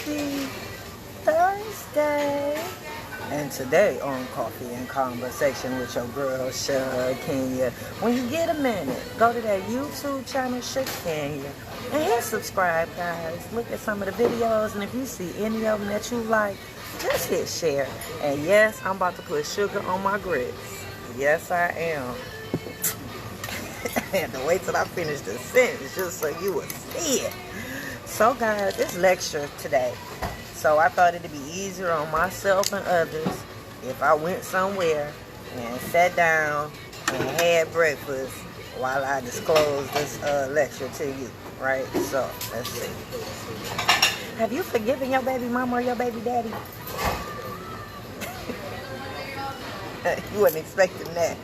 Happy Thursday. And today on Coffee and Conversation with your girl, Shakenya. When you get a minute, go to that YouTube channel, Shakenya, and hit subscribe, guys. Look at some of the videos, and if you see any of them that you like, just hit share. And yes, I'm about to put sugar on my grits. Yes, I am. I had to wait till I finish the sentence just so you would see it. So guys, this lecture today. So I thought it'd be easier on myself and others if I went somewhere and sat down and had breakfast while I disclosed this lecture to you, right? So let's see. Have you forgiven your baby mama or your baby daddy? You wasn't expecting that.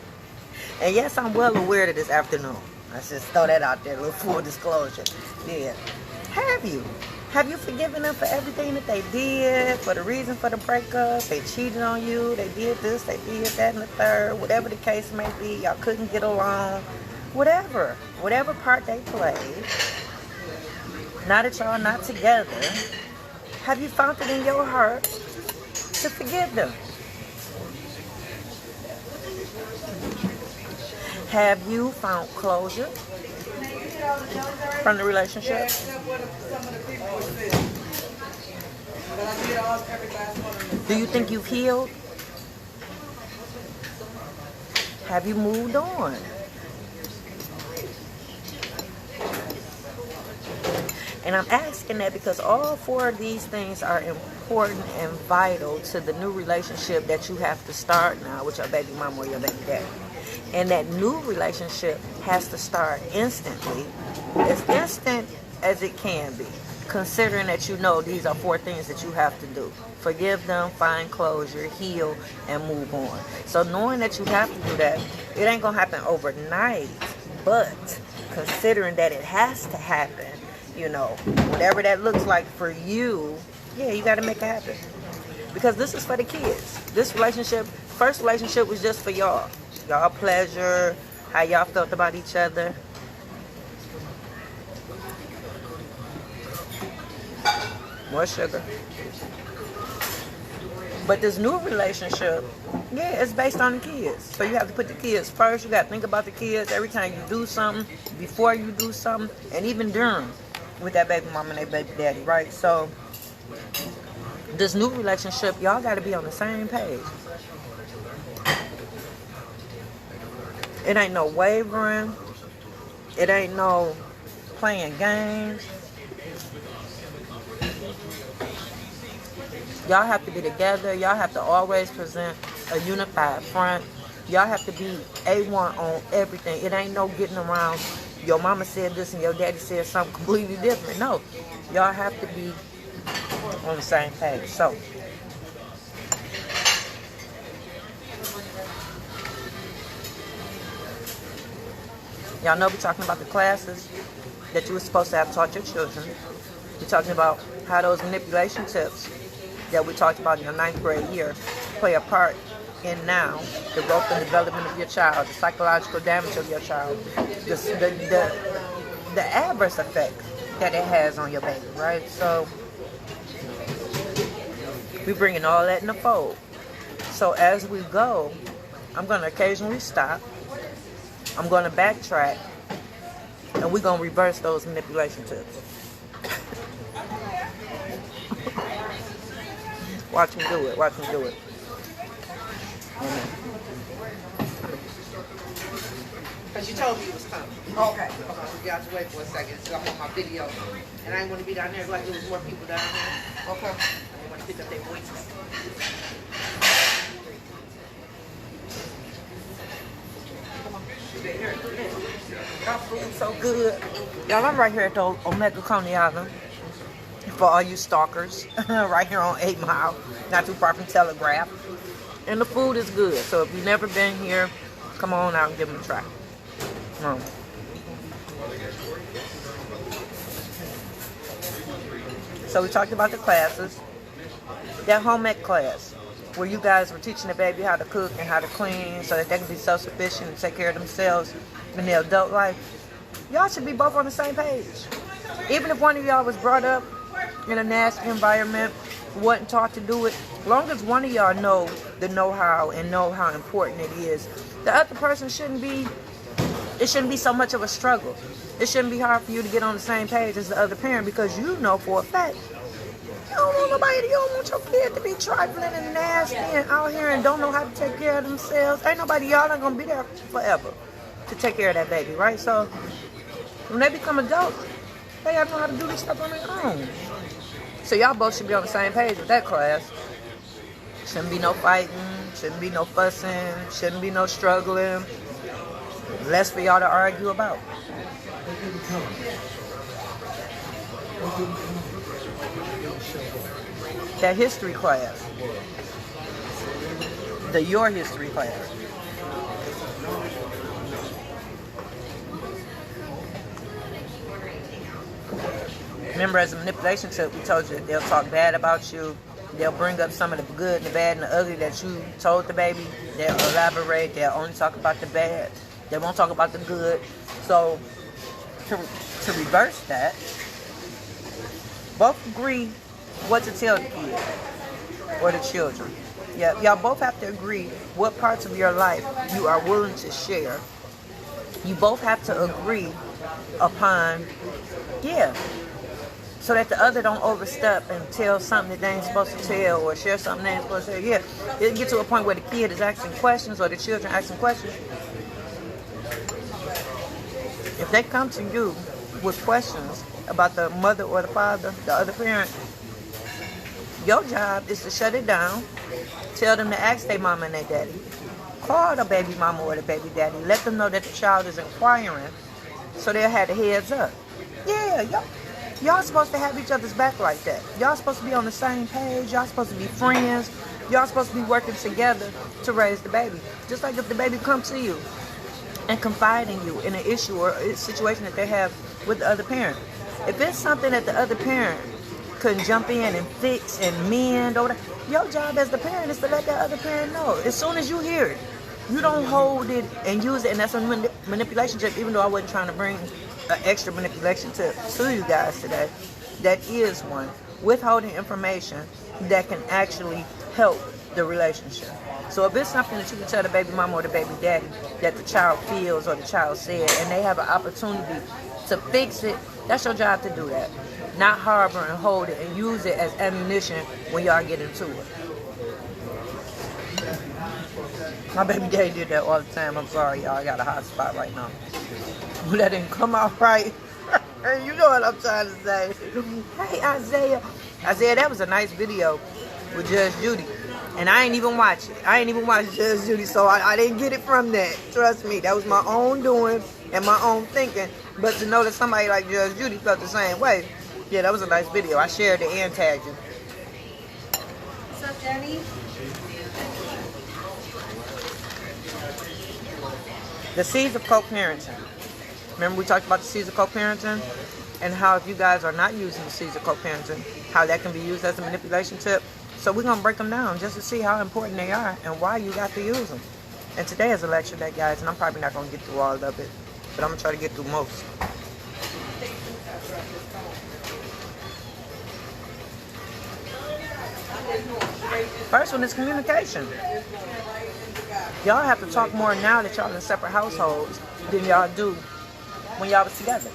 And yes, I'm well aware of this afternoon. Let's just throw that out there, a little full disclosure. Yeah. Have you? Have you forgiven them for everything that they did, for the reason for the breakup? They cheated on you, they did this, they did that, and the third, whatever the case may be, y'all couldn't get along, whatever part they played. Now that y'all not together, have you found it in your heart to forgive them? Have you found closure from the relationship? Do you think you've healed? Have you moved on? And I'm asking that because all four of these things are important and vital to the new relationship that you have to start now with your baby mama or your baby daddy. And that new relationship has to start instantly, as instant as it can be, considering that you know these are four things that you have to do. Forgive them, find closure, heal, and move on. So knowing that you have to do that, it ain't going to happen overnight, but considering that it has to happen, you know, whatever that looks like for you, yeah, you got to make it happen. Because this is for the kids. This relationship, first relationship was just for y'all. Y'all pleasure, how y'all felt about each other. More sugar. But this new relationship, yeah, it's based on the kids. So you have to put the kids first. You got to think about the kids every time you do something, before you do something, and even during with that baby mama and that baby daddy, right? So this new relationship, y'all got to be on the same page. It ain't no wavering. It ain't no playing games. Y'all have to be together. Y'all have to always present a unified front. Y'all have to be A1 on everything. It ain't no getting around. Your mama said this and your daddy said something completely different. No. Y'all have to be on the same page. So y'all know we're talking about the classes that you were supposed to have taught your children. We're talking about how those manipulation tips that we talked about in your 9th grade year play a part in now the growth and development of your child, the psychological damage of your child, the adverse effect that it has on your baby, right? So we're bringing all that in the fold. So as we go, I'm going to occasionally stop. I'm going to backtrack, and we're going to reverse those manipulation tips. Watch me do it. Watch me do it. Because you told me it was coming. Okay. You have to wait for a second. So I'm on my video. And I didn't want to be down there like there was more people down there. Okay. I didn't want to pick up their voices. Y'all food so good. Y'all, I'm right here at the Omega Coney Island. For all you stalkers, right here on 8 Mile, not too far from Telegraph. And the food is good. So if you've never been here, come on out and give them a try. So we talked about the classes. That home ec class, where you guys were teaching the baby how to cook and how to clean so that they can be self-sufficient and take care of themselves in their adult life. Y'all should be both on the same page. Even if one of y'all was brought up in a nasty environment, wasn't taught to do it, as long as one of y'all know the know-how and know how important it is, the other person shouldn't be so much of a struggle. It shouldn't be hard for you to get on the same page as the other parent, because you know for a fact you don't want your kid to be trifling and nasty and out here and don't know how to take care of themselves. Ain't nobody, y'all not gonna be there forever to take care of that baby, right? So when they become adults, they gotta know how to do this stuff on their own. So y'all both should be on the same page with that class. Shouldn't be no fighting, shouldn't be no fussing, shouldn't be no struggling. Less for y'all to argue about. That history class. Your history class. Remember, as a manipulation tip, we told you that they'll talk bad about you. They'll bring up some of the good and the bad and the ugly that you told the baby. They'll elaborate. They'll only talk about the bad. They won't talk about the good. So, to reverse that, both agree what to tell the kid or the children. Yeah, y'all both have to agree what parts of your life you are willing to share. You both have to agree upon, so that the other don't overstep and tell something that they ain't supposed to tell or share something they ain't supposed to tell. It get to a point where the kid is asking questions or the children asking questions. If they come to you with questions about the mother or the father, the other parent, your job is to shut it down, tell them to ask their mama and their daddy, call the baby mama or the baby daddy, let them know that the child is inquiring so they'll have the heads up. Y'all supposed to have each other's back like that. Y'all supposed to be on the same page. Y'all supposed to be friends. Y'all supposed to be working together to raise the baby. Just like if the baby comes to you and confide in you in an issue or a situation that they have with the other parent. If it's something that the other parent couldn't jump in and fix and mend, or your job as the parent is to let that other parent know. As soon as you hear it, you don't hold it and use it, and that's a manipulation tip, even though I wasn't trying to bring an extra manipulation tip to you guys today. That is one. Withholding information that can actually help the relationship. So if it's something that you can tell the baby mama or the baby daddy that the child feels or the child said, and they have an opportunity to fix it, that's your job to do that. Not harbor and hold it and use it as ammunition when y'all get into it. My baby daddy did that all the time. I'm sorry, y'all. I got a hot spot right now. That didn't come out right. You know what I'm trying to say. Hey, Isaiah. Isaiah, that was a nice video with Judge Judy. And I ain't even watch it. I ain't even watch Judge Judy, so I didn't get it from that. Trust me, that was my own doing and my own thinking. But to know that somebody like Judge Judy felt the same way, yeah, that was a nice video. I shared it and tagged you. What's up, Jenny? The seeds of co-parenting. Remember we talked about the seeds of co-parenting? And how if you guys are not using the seeds of co-parenting, how that can be used as a manipulation tip. So we're going to break them down just to see how important they are and why you got to use them. And today is a lecture day, guys, and I'm probably not going to get through all of it, but I'm going to try to get through most. First one is communication. Y'all have to talk more now that y'all in separate households than y'all do when y'all was together.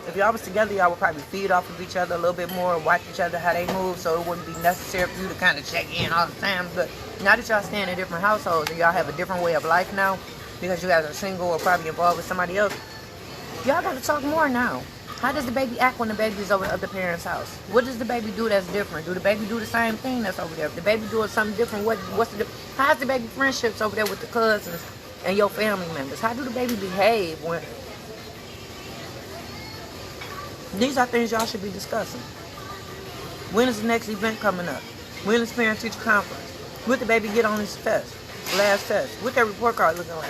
If y'all was together, y'all would probably feed off of each other a little bit more, watch each other how they move, so it wouldn't be necessary for you to kind of check in all the time. But now that y'all stay in different households and y'all have a different way of life now, because you guys are single or probably involved with somebody else, y'all got to talk more now. How does the baby act when the baby's over at the other parent's house? What does the baby do that's different? Do the baby do the same thing that's over there? If the baby doing something different, what's the how's the baby friendships over there with the cousins and your family members? How do the baby behave when... These are things y'all should be discussing. When is the next event coming up? When is parent-teacher conference? What the baby get on his test? Last test? What their report card looking like?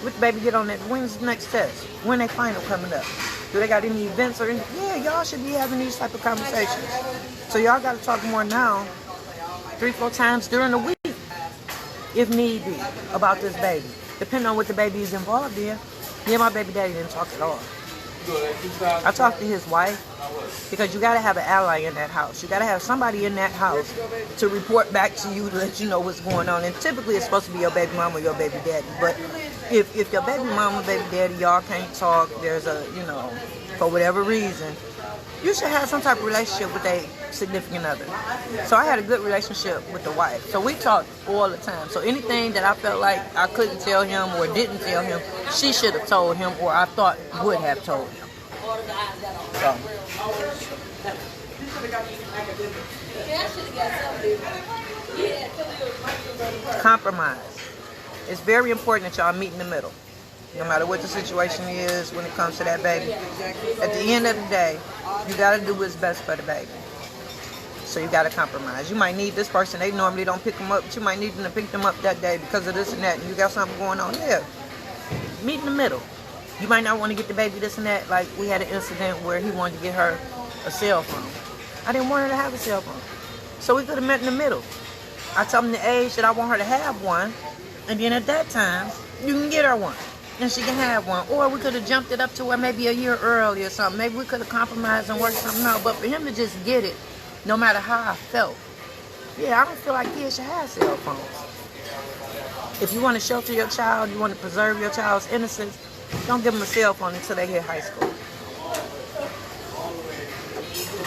What the baby get on that? When's the next test? When they final coming up? Do they got any events or anything? Yeah, y'all should be having these type of conversations. So y'all got to talk more now, 3-4 times during the week, if need be, about this baby. Depending on what the baby is involved in. Yeah, my baby daddy didn't talk at all. I talked to his wife because you got to have an ally in that house. You got to have somebody in that house to report back to you to let you know what's going on. And typically it's supposed to be your baby mama or your baby daddy. But if your baby mama, baby daddy, y'all can't talk, there's a, for whatever reason, you should have some type of relationship with a significant other. So I had a good relationship with the wife. So we talked all the time. So anything that I felt like I couldn't tell him or didn't tell him, she should have told him, or I thought would have told him. So. Compromise. It's very important that y'all meet in the middle. No matter what the situation is when it comes to that baby. At the end of the day, you got to do what's best for the baby. So you got to compromise. You might need this person. They normally don't pick them up, but you might need them to pick them up that day because of this and that. And you got something going on. Yeah. Meet in the middle. You might not want to get the baby this and that. Like we had an incident where he wanted to get her a cell phone. I didn't want her to have a cell phone. So we could have met in the middle. I told him the age that I want her to have one. And then at that time, you can get her one. And she can have one. Or we could have jumped it up to her maybe a year early or something. Maybe we could have compromised and worked something out. But for him to just get it, no matter how I felt. Yeah, I don't feel like kids should have cell phones. If you want to shelter your child, you want to preserve your child's innocence, don't give them a cell phone until they hit high school.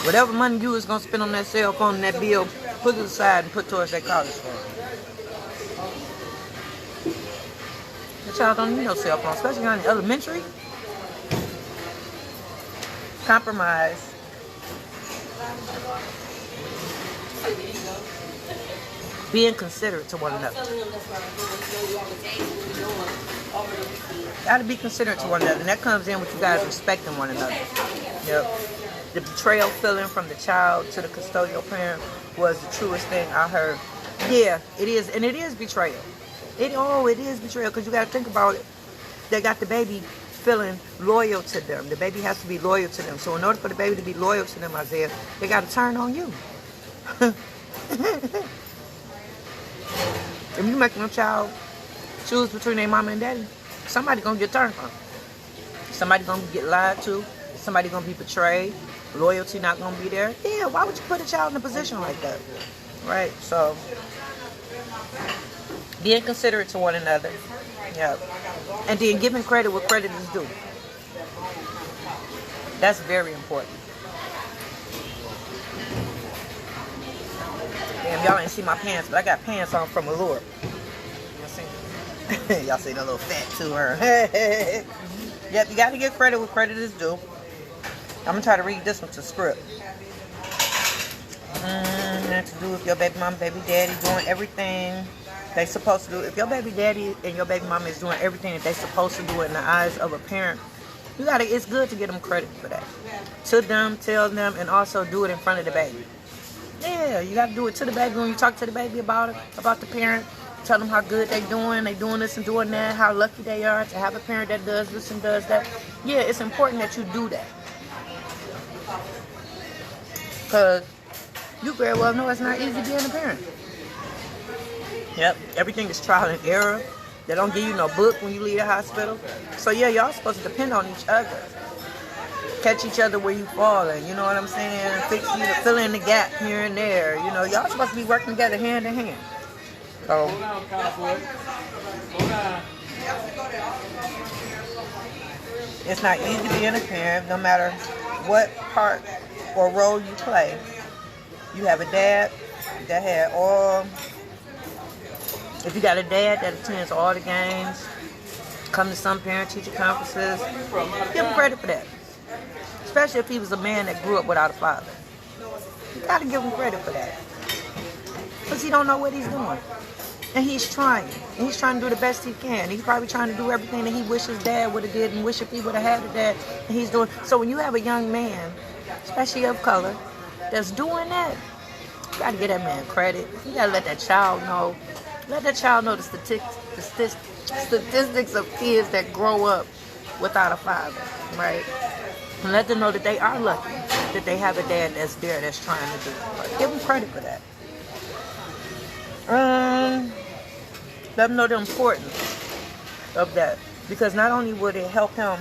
Whatever money you was going to spend on that cell phone and that bill, put it aside and put towards that college fund. The child don't need no cell phone, especially on the elementary. Compromise. Being considerate to one another. Got to be considerate to one another, and that comes in with you guys respecting one another. Yep. The betrayal feeling from the child to the custodial parent was the truest thing I heard. Yeah, it is, and it is betrayal. It is betrayal because you got to think about it. They got the baby feeling loyal to them. The baby has to be loyal to them. So in order for the baby to be loyal to them, Isaiah, they got to turn on you. If you making a child choose between their mama and daddy, somebody gonna get turned on. Somebody gonna get lied to. Somebody gonna be betrayed. Loyalty not gonna be there. Yeah, why would you put a child in a position like that? Right? So being considerate to one another. Yeah. And then giving credit where credit is due. That's very important. Damn, y'all ain't see my pants, but I got pants on from Allure. Y'all see? Y'all see the little fat to her. Yep, you got to give credit where credit is due. I'm going to try to read this one to script. To do with your baby mama, baby daddy doing everything they supposed to do. If your baby daddy and your baby mama is doing everything that they supposed to do in the eyes of a parent, it's good to give them credit for that. To them, tell them, and also do it in front of the baby. Yeah, you got to do it to the baby when you talk to the baby about it, about the parent. Tell them how good they doing this and doing that, how lucky they are to have a parent that does this and does that. Yeah, it's important that you do that. Because you very well know it's not easy being a parent. Yep, everything is trial and error. They don't give you no book when you leave the hospital. So yeah, y'all supposed to depend on each other. Catch each other where you falling, you know what I'm saying? Fill in the gap here and there. You know, y'all supposed to be working together hand in hand. So, it's not easy being a parent, no matter what part or role you play. You have a dad that had all. If you got a dad that attends all the games, come to some parent-teacher conferences, give him credit for that. Especially if he was a man that grew up without a father. You gotta give him credit for that. Because he don't know what he's doing. And he's trying. And he's trying to do the best he can. He's probably trying to do everything that he wishes dad would have did and wish if he would have had a dad. And he's doing. So when you have a young man, especially of color, that's doing that, you gotta give that man credit. You gotta let that child know. Let that child know the statistics of kids that grow up without a father, right? And let them know that they are lucky that they have a dad that's there that's trying to do it. Give them credit for that. Let them know the importance of that. Because not only would it help him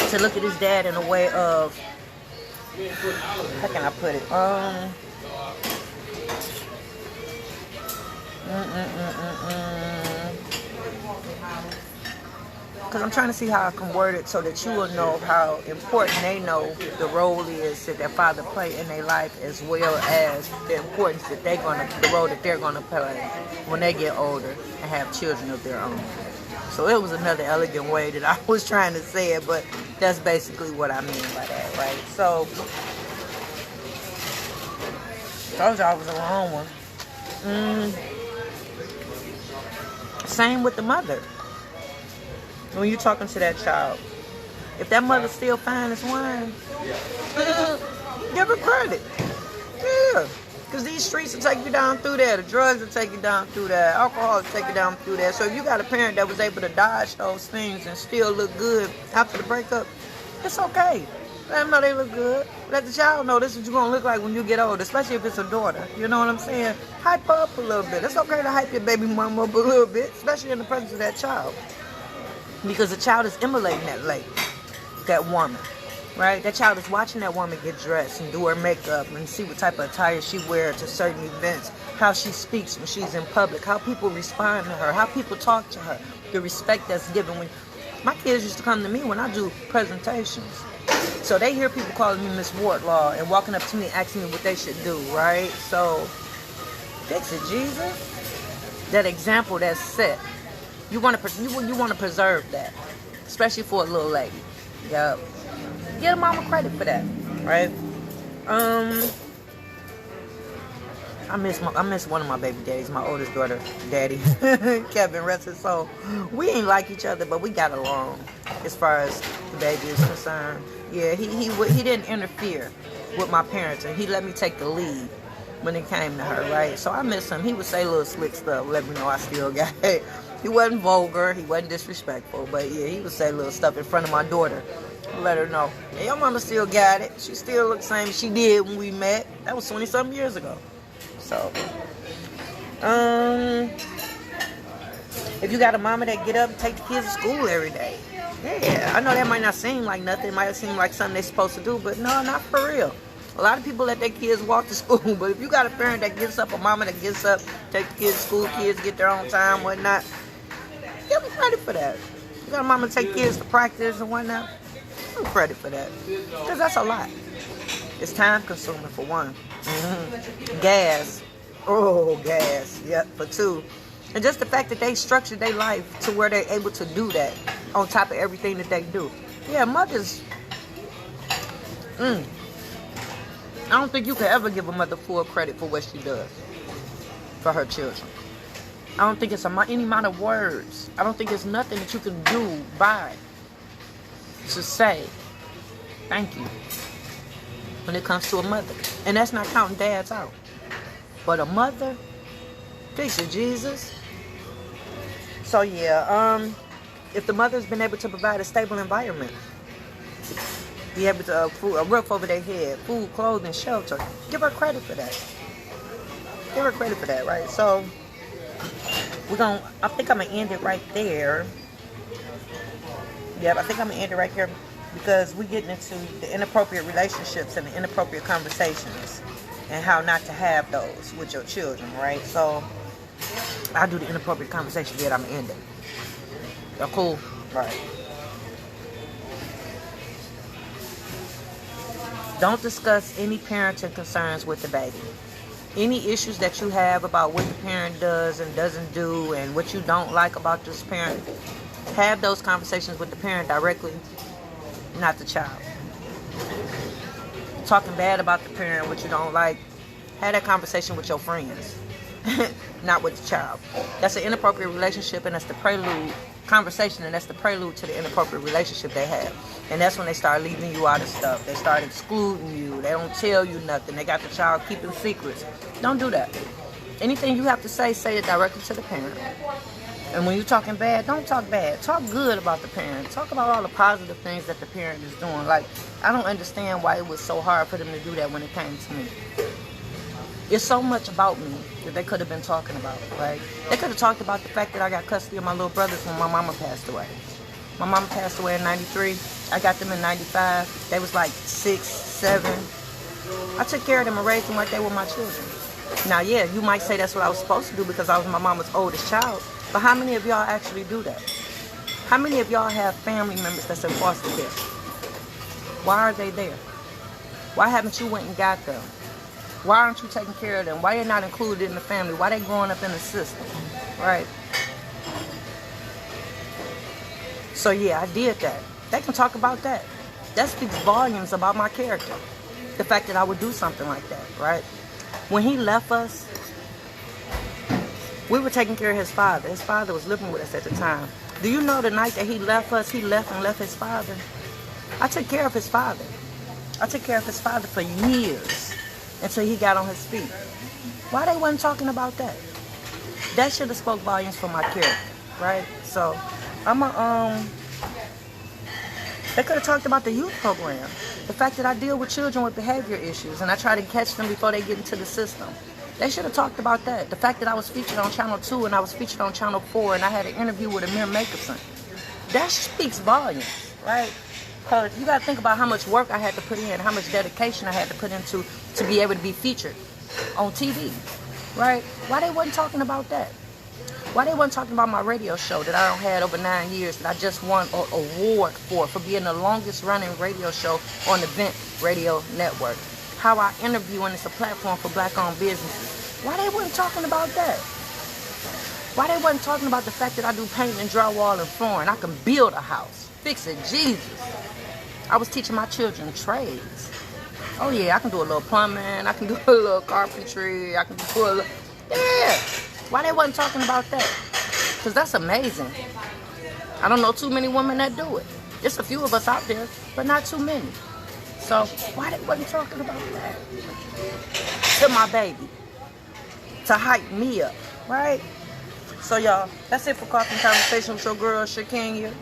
to look at his dad in a way of, how can I put it? Because I'm trying to see how I can word it so that you will know how important they know the role is that their father play in their life, as well as the importance that the role that they're gonna play when they get older and have children of their own. So it was another elegant way that I was trying to say it, but that's basically what I mean by that, right? So, told y'all I was a long one. Same with the mother. When you're talking to that child, if that mother's still fine as wine, give her credit. Yeah. Because these streets will take you down through there. The drugs will take you down through there. Alcohol will take you down through there. So if you got a parent that was able to dodge those things and still look good after the breakup, it's okay. Let them know they look good. Let the child know this is what you're going to look like when you get older, especially if it's a daughter. You know what I'm saying? Hype her up a little bit. It's okay to hype your baby mama up a little bit, especially in the presence of that child. Because the child is emulating that woman, right? That child is watching that woman get dressed and do her makeup and see what type of attire she wears to certain events, how she speaks when she's in public, how people respond to her, how people talk to her, the respect that's given. When my kids used to come to me when I do presentations. So they hear people calling me Miss Wardlaw and walking up to me asking me what they should do, right? So, fix it, Jesus. That example that's set. You want to preserve that, especially for a little lady. Yup. Give a mama credit for that, right? I miss one of my baby daddies, my oldest daughter, daddy, Kevin, rest his soul. We ain't like each other, but we got along as far as the baby is concerned. Yeah, he didn't interfere with my parents, and he let me take the lead when it came to her, right? So I miss him. He would say little slick stuff, let me know I still got it. He wasn't vulgar, he wasn't disrespectful, but yeah, he would say little stuff in front of my daughter. Let her know, hey, your mama still got it. She still looks the same as she did when we met. That was 20-something years ago. So, if you got a mama that get up and take the kids to school every day, yeah, I know that might not seem like nothing. It might seem like something they're supposed to do, but no, not for real. A lot of people let their kids walk to school, but if you got a parent that gets up, a mama that gets up, take the kids to school, kids get their own time, whatnot, give them credit for that. You got a mama take kids to practice and whatnot, give them credit for that. Because that's a lot. It's time consuming for one. Gas. Oh, gas. Yep, for two. And just the fact that they structured their life to where they're able to do that on top of everything that they do. Yeah, mothers. I don't think you can ever give a mother full credit for what she does for her children. I don't think it's any amount of words. I don't think it's nothing that you can do to say thank you when it comes to a mother. And that's not counting dads out. But a mother, fix it, Jesus. So yeah, if the mother's been able to provide a stable environment, be able to a roof over their head, food, clothing, shelter, give her credit for that. Give her credit for that, right? So I think I'm gonna end it right there. Yep, I think I'm gonna end it right here because we're getting into the inappropriate relationships and the inappropriate conversations and how not to have those with your children, right? So I'll do the inappropriate conversation, then I'm gonna end it. Y'all cool? Right. Don't discuss any parenting concerns with the baby. Any issues that you have about what the parent does and doesn't do and what you don't like about this parent, have those conversations with the parent directly, not the child. Talking bad about the parent, what you don't like, have that conversation with your friends, not with the child. That's an inappropriate relationship, and that's the prelude conversation, and that's the prelude to the inappropriate relationship they have. And that's when they start leaving you out of stuff. They start excluding you. They don't tell you nothing. They got the child keeping secrets. Don't do that. Anything you have to say it directly to the parent. And when you're talking bad, don't talk bad. Talk good about the parent. Talk about all the positive things that the parent is doing. Like, I don't understand why it was so hard for them to do that when it came to me. It's so much about me that they could have been talking about. Like, they could have talked about the fact that I got custody of my little brothers when my mama passed away. My mama passed away in 93. I got them in 95. They was like 6, 7. I took care of them and raised them like they were my children. Now, yeah, you might say that's what I was supposed to do because I was my mama's oldest child. But how many of y'all actually do that? How many of y'all have family members that's in foster care? Why are they there? Why haven't you went and got them? Why aren't you taking care of them? Why they're not included in the family? Why they growing up in the system? Right? So yeah, I did that. They can talk about that. That speaks volumes about my character. The fact that I would do something like that, right? When he left us, we were taking care of his father. His father was living with us at the time. Do you know the night that he left us, he left and left his father? I took care of his father. I took care of his father for years until he got on his feet. Why they wasn't talking about that? That should have spoke volumes for my character, right? So, they could have talked about the youth program. The fact that I deal with children with behavior issues and I try to catch them before they get into the system. They should have talked about that. The fact that I was featured on Channel 2 and I was featured on Channel 4 and I had an interview with Amir Makerson. That speaks volumes, right? Because you got to think about how much work I had to put in, how much dedication I had to put into to be able to be featured on TV, right? Why they wasn't talking about that? Why they wasn't talking about my radio show that I had over 9 years that I just won an award for being the longest running radio show on the Vent Radio Network? How I interview and it's a platform for black-owned businesses. Why they wasn't talking about that? Why they wasn't talking about the fact that I do paint and drywall and flooring? I can build a house. Fix it, Jesus. I was teaching my children trades. Oh yeah, I can do a little plumbing. I can do a little carpentry. I can do a little... Yeah. Why they wasn't talking about that? Because that's amazing. I don't know too many women that do it. Just a few of us out there, but not too many. So why they wasn't talking about that? To my baby. To hype me up, right? So y'all, that's it for Coffee Conversation with your girl, Shakenya.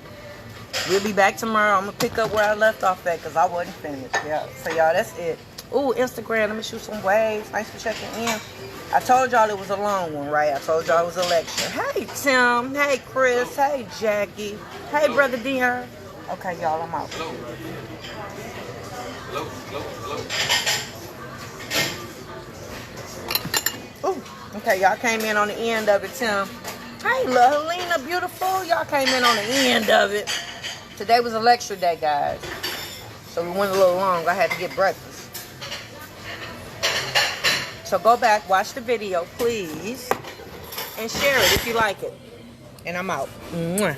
We'll be back tomorrow. I'm going to pick up where I left off at because I wasn't finished. Yeah. So y'all, that's it. Ooh, Instagram, let me shoot some waves. Thanks for checking in. I told y'all it was a long one, right? I told y'all it was a lecture. Hey, Tim. Hey, Chris. Hey, Jackie. Hey, Brother Dion. Okay, y'all, I'm out. Ooh, okay, y'all came in on the end of it, Tim. Hey, Helena, beautiful. Y'all came in on the end of it. Today was a lecture day, guys. So we went a little long. I had to get breakfast. So go back, watch the video, please. And share it if you like it. And I'm out. Mwah.